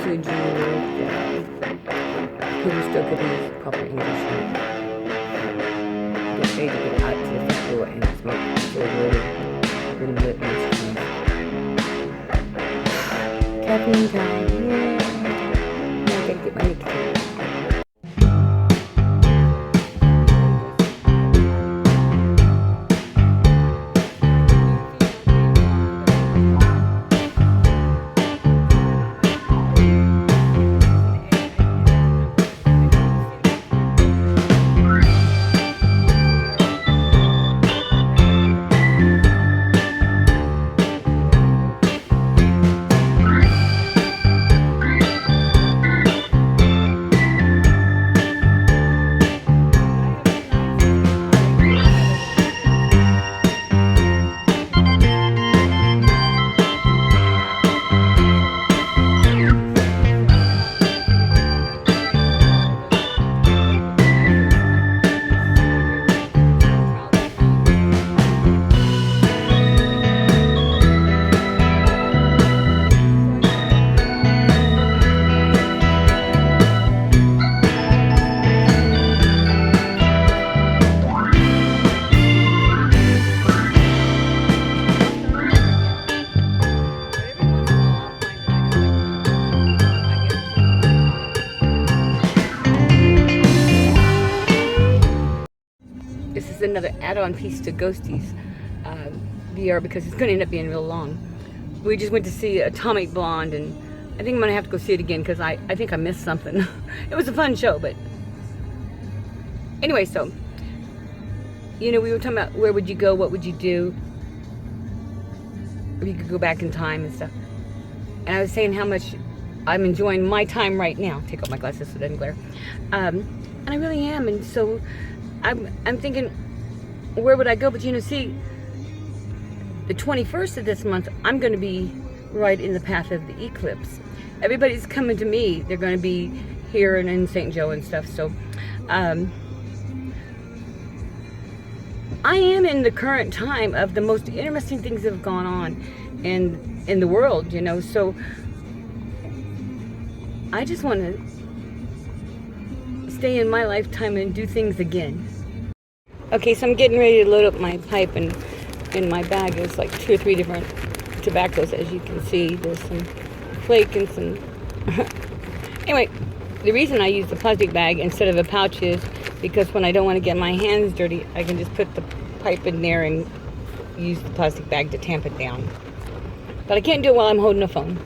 to a junior who still could use proper English. Get ready to go out to the front door and smoke so really lit music. Caffeine time, yeah. Now I gotta get my nicotine. This is another add-on piece to Ghosties VR because it's going to end up being real long. We just went to see Atomic Blonde, and I think I'm going to have to go see it again because I think I missed something. It was a fun show, but anyway, so, you know, we were talking about where would you go, what would you do if you could go back in time and stuff. And I was saying how much I'm enjoying my time right now. Take off my glasses so it doesn't glare. And I really am, and so I'm thinking, where would I go? But you know, see, the 21st of this month, I'm going to be right in the path of the eclipse. Everybody's coming to me. They're going to be here and in St. Joe and stuff. So, I am in the current time of the most interesting things that have gone on in the world, you know. So, I just want to stay in my lifetime and do things again. Okay, so I'm getting ready to load up my pipe, and in my bag is like 2 or 3 different tobaccos, as you can see. There's some flake and some anyway, the reason I use the plastic bag instead of a pouch is because when I don't want to get my hands dirty, I can just put the pipe in there and use the plastic bag to tamp it down. But I can't do it while I'm holding a phone.